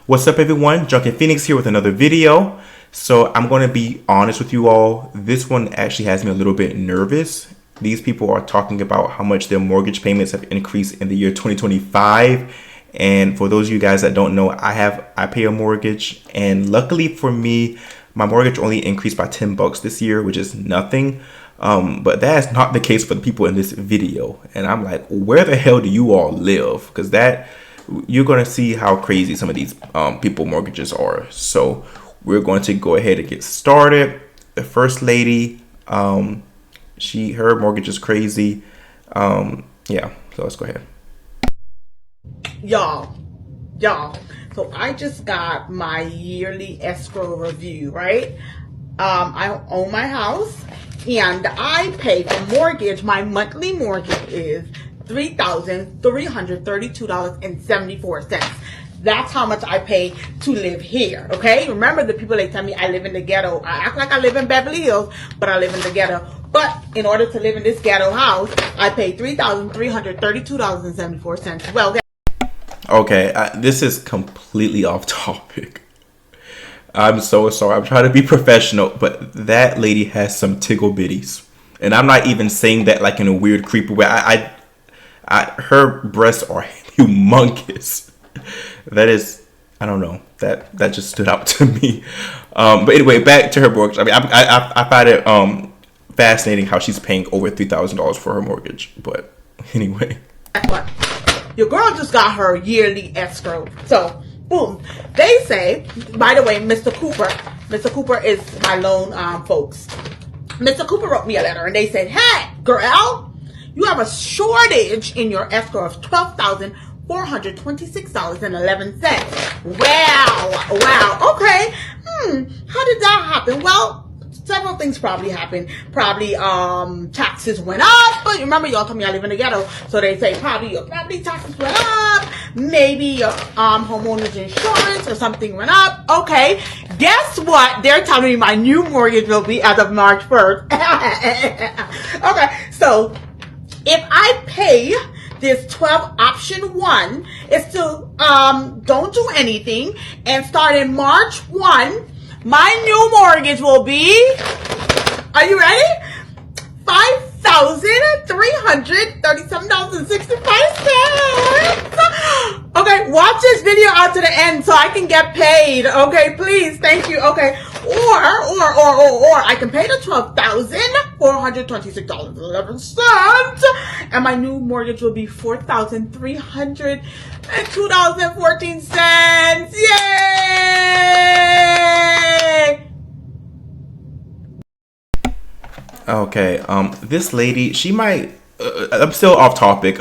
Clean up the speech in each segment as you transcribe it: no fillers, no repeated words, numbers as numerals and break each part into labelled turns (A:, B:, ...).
A: What's up, everyone? Drunken Phoenix here with another video. So I'm going to be honest with you all. This one actually has me a little bit nervous. These people are talking about how much their mortgage payments have increased in the year 2025. And for those of you guys that don't know, I pay a mortgage, and luckily for me, my mortgage only increased by $10 this year, which is nothing. But that is not the case for the people in this video. And I'm like, where the hell do you all live? Because you're going to see how crazy some of these people mortgages are. So we're going to go ahead and get started. The first lady, her mortgage is crazy. Yeah, so let's go ahead.
B: Y'all, so I just got my yearly escrow review, right? I own my house and I pay for mortgage. My monthly mortgage is $3,332.74. That's how much I pay to live here, okay? Remember, the people, they tell me I live in the ghetto. I act like I live in Beverly Hills, but I live in the ghetto. But in order to live in this ghetto house, I pay $3,332.74. Well,
A: okay, this is completely off topic. I'm so sorry. I'm trying to be professional, but that lady has some tickle bitties. And I'm not even saying that like in a weird, creepy way. Her breasts are humongous. That is, I don't know. That just stood out to me. But anyway, back to her mortgage. I mean, I find it fascinating how she's paying over $3,000 for her mortgage. But anyway,
B: your girl just got her yearly escrow. So, boom. They say, by the way, Mr. Cooper is my loan folks. Mr. Cooper wrote me a letter and they said, hey, girl, you have a shortage in your escrow of $12,426.11. Wow. Okay. How did that happen? Well, several things probably happened. Probably taxes went up. But remember, y'all told me I live in the ghetto, so they say probably your property taxes went up. Maybe your homeowner's insurance or something went up. Okay. Guess what? They're telling me my new mortgage will be as of March 1st. Okay. So if I pay this 12 option 1 is to don't do anything, and starting March 1, my new mortgage will be, are you ready? $5,337.65. Okay, watch this video out to the end so I can get paid. Okay, please, thank you. Okay, or I can pay the $12,426.11, and my new mortgage will be $4,302.14. Yay!
A: okay. This lady, she might. I'm still off topic.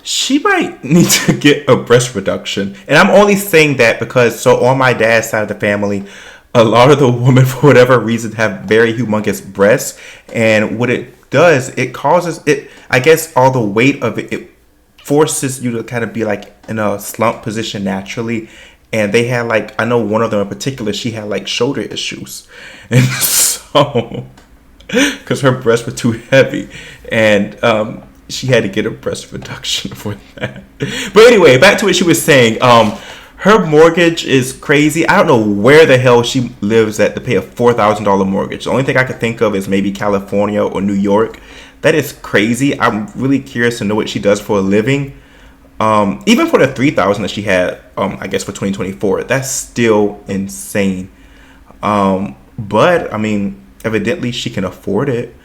A: She might need to get a breast reduction, and I'm only saying that because on my dad's side of the family, a lot of the women, for whatever reason, have very humongous breasts, and what it does, it causes it. I guess all the weight of it forces you to kind of be like in a slump position naturally. And they had like, I know one of them in particular, she had like shoulder issues, and so because her breasts were too heavy, and she had to get a breast reduction for that. But anyway, back to what she was saying. Her mortgage is crazy. I don't know where the hell she lives at to pay a $4,000 mortgage. The only thing I could think of is maybe California or New York. That is crazy. I'm really curious to know what she does for a living. Even for the $3,000 that she had, I guess for 2024, that's still insane. But I mean, evidently she can afford it.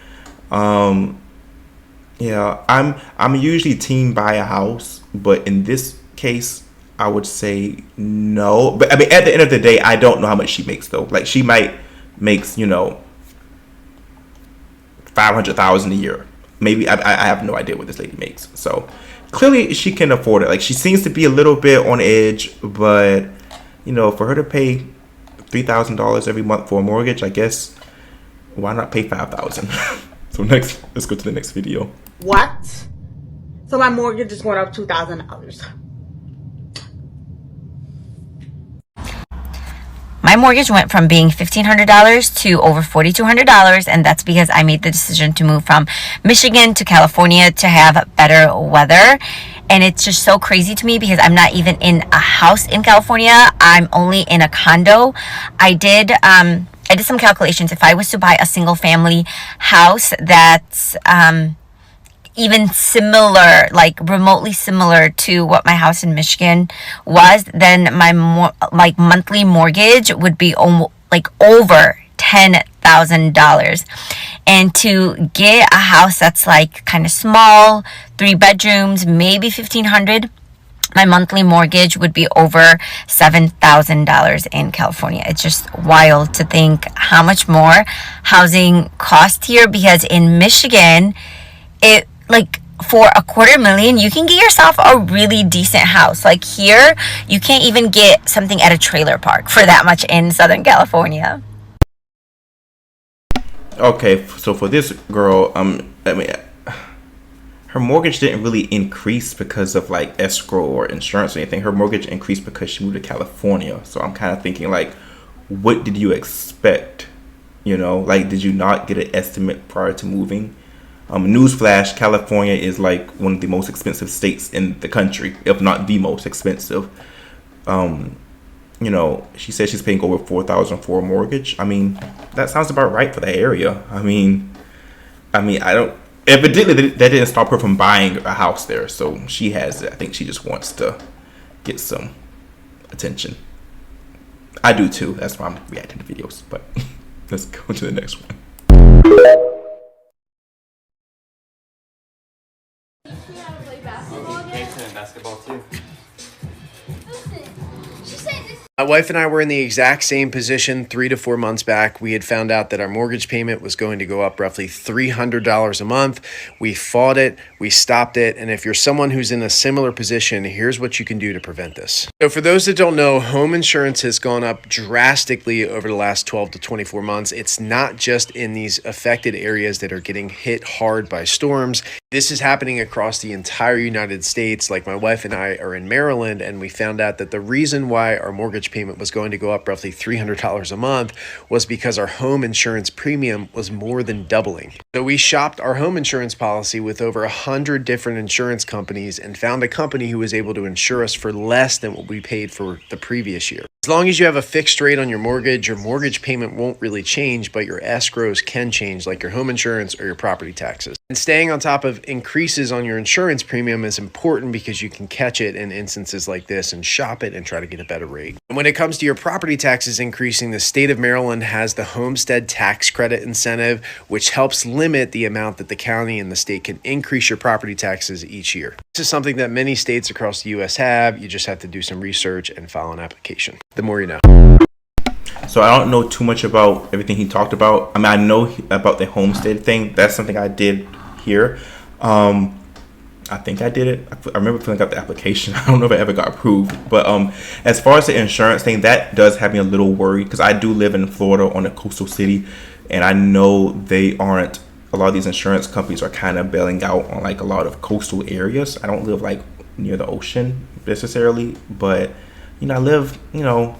A: Yeah, I'm usually team buy a house, but in this case, I would say no. But I mean, at the end of the day, I don't know how much she makes though. Like she might makes $500,000 a year. Maybe I have no idea what this lady makes. So clearly she can afford it. Like she seems to be a little bit on edge, but for her to pay $3,000 every month for a mortgage, I guess why not pay $5,000? So next, let's go to the next video.
B: What? So my mortgage is going up $2,000.
C: My mortgage went from being $1,500 to over $4,200, and that's because I made the decision to move from Michigan to California to have better weather. And it's just so crazy to me because I'm not even in a house in California. I'm only in a condo. I did some calculations. If I was to buy a single family house that's even similar, like remotely similar to what my house in Michigan was, then my monthly mortgage would be over $10,000. And to get a house that's like kind of small, 3 bedrooms, maybe 1,500, my monthly mortgage would be over $7,000 in California. It's just wild to think how much more housing costs here, because in Michigan, it like for $250,000 you can get yourself a really decent house. Like here, you can't even get something at a trailer park for that much in Southern California.
A: Okay, so for this girl, I mean, her mortgage didn't really increase because of like escrow or insurance or anything. Her mortgage increased because she moved to California. So I'm kind of thinking like, what did you expect? You know, like, did you not get an estimate prior to moving? Newsflash, California is like one of the most expensive states in the country, if not the most expensive. You know, she said she's paying over $4,000 for a mortgage. I mean, that sounds about right for that area. I mean, I don't. Evidently, that didn't stop her from buying a house there. So she has it. I think she just wants to get some attention. I do too. That's why I'm reacting to videos. But let's go to the next one.
D: Basketball too.
E: My wife and I were in the exact same position 3 to 4 months back. We had found out that our mortgage payment was going to go up roughly $300 a month. We fought it, we stopped it, and if you're someone who's in a similar position, here's what you can do to prevent this. So for those that don't know, home insurance has gone up drastically over the last 12 to 24 months. It's not just in these affected areas that are getting hit hard by storms. This is happening across the entire United States. Like my wife and I are in Maryland, and we found out that the reason why our mortgage payment was going to go up roughly $300 a month was because our home insurance premium was more than doubling. So we shopped our home insurance policy with over 100 different insurance companies and found a company who was able to insure us for less than what we paid for the previous year. As long as you have a fixed rate on your mortgage payment won't really change, but your escrows can change, like your home insurance or your property taxes. And staying on top of increases on your insurance premium is important because you can catch it in instances like this and shop it and try to get a better rate. And when it comes to your property taxes increasing, the state of Maryland has the homestead tax credit incentive, which helps limit the amount that the county and the state can increase your property taxes each year. This is something that many states across the U.S. have. You just have to do some research and file an application. The more you know.
A: So I don't know too much about everything he talked about. I mean, I know about the homestead thing. That's something I did here. I think I did it. I remember filling out the application. I don't know if it ever got approved. But as far as the insurance thing, that does have me a little worried because I do live in Florida on a coastal city, and I know they aren't. A lot of these insurance companies are kind of bailing out on like a lot of coastal areas. I don't live like near the ocean necessarily, but you know, I live, you know,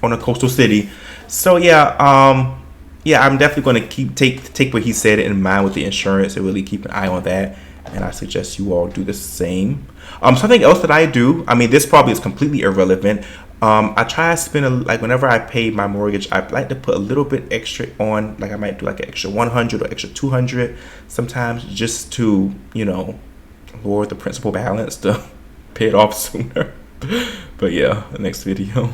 A: on a coastal city. So yeah, I'm definitely going to take what he said in mind with the insurance and really keep an eye on that. And I suggest you all do the same. Something else that I do, I mean, this probably is completely irrelevant. I try to spend like whenever I pay my mortgage, I like to put a little bit extra on. Like I might do like an extra 100 or extra 200 sometimes, just to, you know, lower the principal balance to pay it off sooner. But yeah, the next video.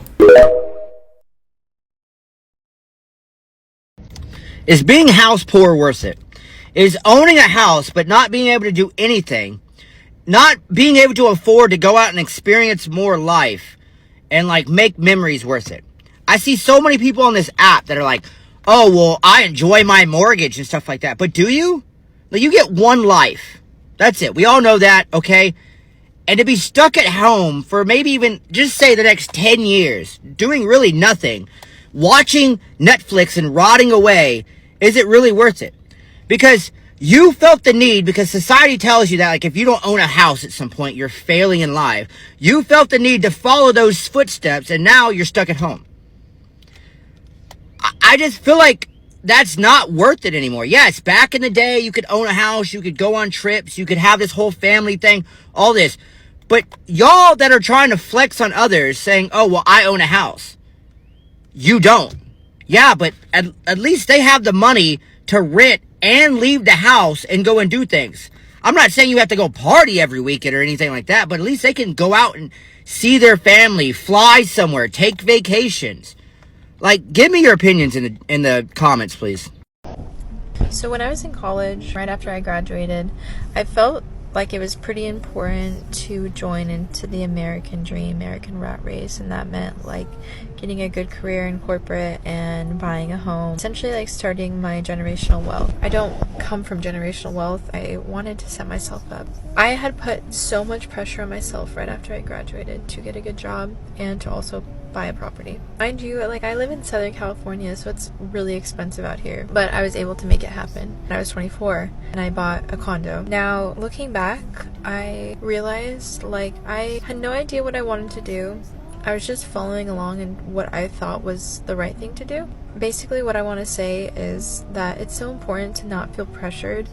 F: Is being house poor worth it? Is owning a house but not being able to do anything, not being able to afford to go out and experience more life and like make memories worth it? I see so many people on this app that are like, oh, well, I enjoy my mortgage and stuff like that. But do you? Like, you get one life. That's it. We all know that, okay? And to be stuck at home for maybe even, just say the next 10 years, doing really nothing, watching Netflix and rotting away, is it really worth it? Because you felt the need, because society tells you that, like, if you don't own a house at some point, you're failing in life. You felt the need to follow those footsteps, and now you're stuck at home. I just feel like that's not worth it anymore. Yes, back in the day, you could own a house, you could go on trips, you could have this whole family thing, all this. But y'all that are trying to flex on others saying, oh, well, I own a house. You don't. Yeah, but at least they have the money to rent and leave the house and go and do things. I'm not saying you have to go party every weekend or anything like that, but at least they can go out and see their family, fly somewhere, take vacations. Like, give me your opinions in the comments, please.
D: So when I was in college, right after I graduated, I felt like it was pretty important to join into the American dream, American rat race, and that meant like getting a good career in corporate and buying a home, essentially like starting my generational wealth. I don't come from generational wealth. I wanted to set myself up. I had put so much pressure on myself right after I graduated to get a good job and to also buy a property. Mind you, like I live in Southern California, so it's really expensive out here, but I was able to make it happen. I was 24 and I bought a condo. Now looking back, I realized like I had no idea what I wanted to do. I was just following along in what I thought was the right thing to do. Basically what I want to say is that it's so important to not feel pressured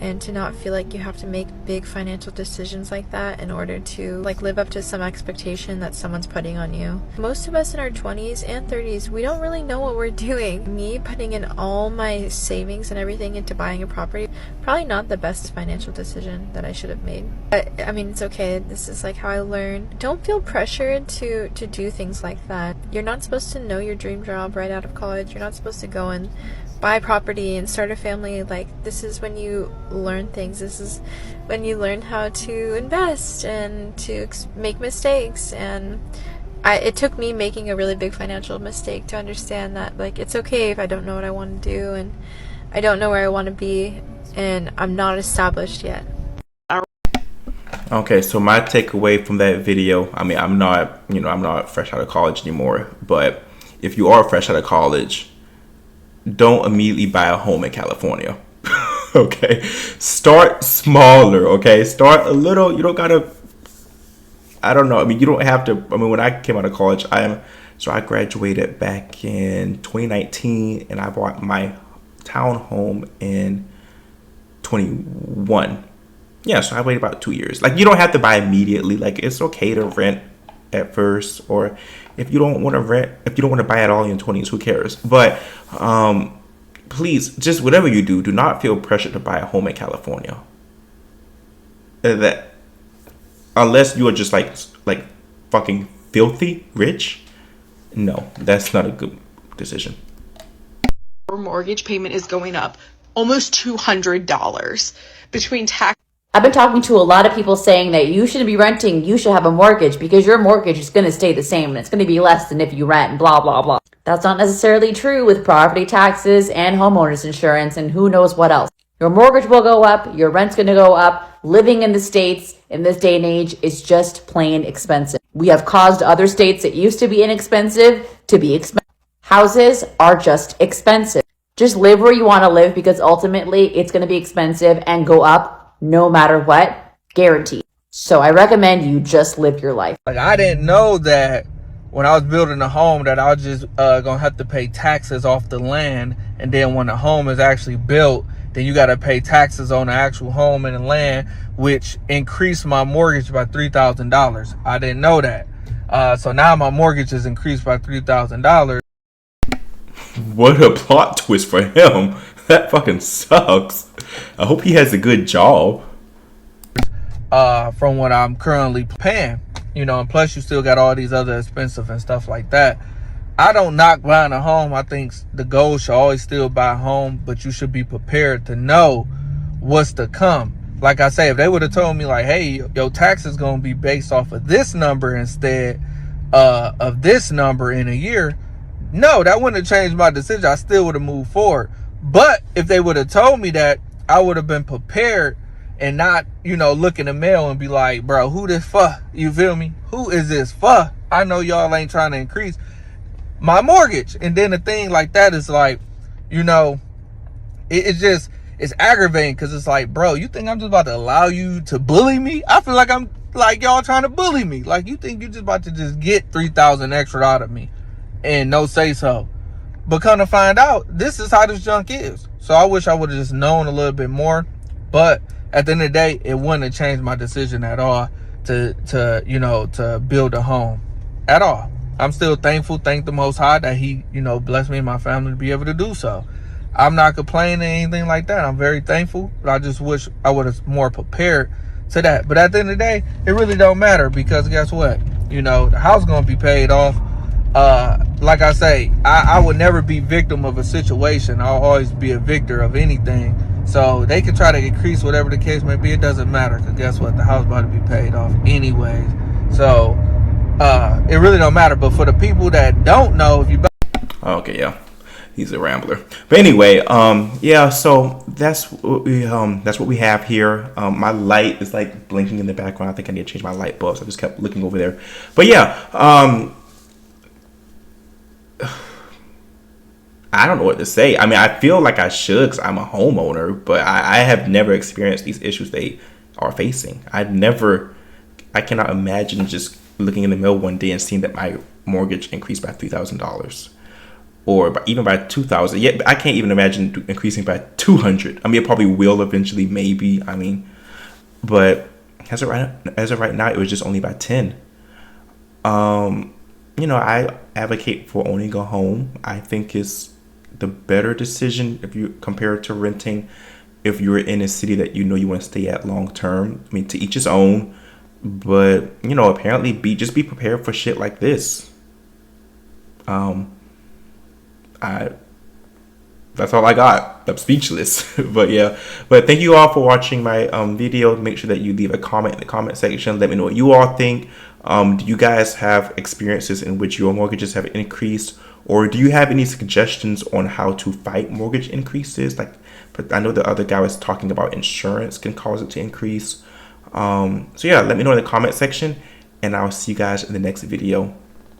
D: and to not feel like you have to make big financial decisions like that in order to like live up to some expectation that someone's putting on you. Most of us in our 20s and 30s, we don't really know what we're doing. Me putting in all my savings and everything into buying a property, probably not the best financial decision that I should have made. But I mean, it's okay. This is like how I learned. Don't feel pressured to do things like that. You're not supposed to know your dream job right out of college. You're not supposed to go and buy property and start a family. Like, this is when you learn things. This is when you learn how to invest and to make mistakes. And it took me making a really big financial mistake to understand that like it's okay if I don't know what I want to do and I don't know where I want to be and I'm not established yet.
A: Okay, so my takeaway from that video, I mean, I'm not fresh out of college anymore, but if you are fresh out of college, don't immediately buy a home in California. Okay, start smaller. Okay, start a little. You don't gotta, I don't know, I mean, you don't have to. I mean, when I came out of college, I graduated back in 2019 and I bought my townhome in 21. Yeah, so I waited about 2 years. Like, you don't have to buy immediately. Like, it's okay to rent at first, or if you don't want to rent, if you don't want to buy at all in your 20s, who cares? But please, just whatever you do not feel pressured to buy a home in California. That unless you are just like fucking filthy rich, no, that's not a good decision.
G: Our mortgage payment is going up almost $200 between tax.
H: I've been talking to a lot of people saying that you shouldn't be renting, you should have a mortgage because your mortgage is going to stay the same and it's going to be less than if you rent and blah, blah, blah. That's not necessarily true with property taxes and homeowners insurance and who knows what else. Your mortgage will go up, your rent's going to go up. Living in the States in this day and age is just plain expensive. We have caused other states that used to be inexpensive to be expensive. Houses are just expensive. Just live where you want to live because ultimately it's going to be expensive and go up no matter what, guaranteed. So I recommend you just live your life.
I: Like, I didn't know that when I was building a home that I was just gonna have to pay taxes off the land, and then when the home is actually built, then you gotta pay taxes on the actual home and the land, which increased my mortgage by $3,000. I didn't know that. So now my mortgage is increased by $3,000.
A: What a plot twist for him. That fucking sucks. I hope he has a good job.
I: From what I'm currently paying, and plus you still got all these other expensive and stuff like that. I don't knock buying a home. I think the goal should always still buy a home, but you should be prepared to know what's to come. Like I say, if they would have told me like, hey, your tax is going to be based off of this number instead of this number in a year, no, that wouldn't have changed my decision. I still would have moved forward. But if they would have told me that, I would have been prepared and not, look in the mail and be like, bro, who this for? You feel me? Who is this for? I know y'all ain't trying to increase my mortgage. And then the thing like that is like, it's aggravating because it's like, bro, you think I'm just about to allow you to bully me? I feel like I'm like y'all trying to bully me. Like, you think you just about to just get $3,000 extra out of me and no say so. But come to find out, this is how this junk is. So I wish I would have just known a little bit more. But at the end of the day, it wouldn't have changed my decision at all to build a home at all. I'm still thankful, thank the Most High that He, blessed me and my family to be able to do so. I'm not complaining or anything like that. I'm very thankful, but I just wish I would have more prepared to that. But at the end of the day, it really don't matter, because guess what? The house is going to be paid off. Like I say, I would never be victim of a situation. I'll always be a victor of anything. So they can try to increase whatever the case may be. It doesn't matter, because guess what? The house is about to be paid off anyways. So it really don't matter. But for the people that don't know, if you...
A: Okay, yeah. He's a rambler. But anyway, yeah, so that's what we have here. My light is like blinking in the background. I think I need to change my light bulbs. I just kept looking over there. But yeah, I don't know what to say. I mean, I feel like I should, because I'm a homeowner, but I have never experienced these issues they are facing. I cannot imagine just looking in the mail one day and seeing that my mortgage increased by $3,000. Or even by $2,000. Yeah, I can't even imagine increasing by $200. I mean, it probably will eventually, maybe. I mean, but as of right now, it was just only by $10. I advocate for owning a home. I think it's the better decision if you compare it to renting. If you're in a city that you want to stay at long term, I mean, to each his own. But apparently, be prepared for shit like this. That's all I got. I'm speechless. But thank you all for watching my video. Make sure that you leave a comment in the comment section. Let me know what you all think. Do you guys have experiences in which your mortgages have increased, or do you have any suggestions on how to fight mortgage increases? But I know the other guy was talking about insurance can cause it to increase. So yeah, let me know in the comment section, and I'll see you guys in the next video.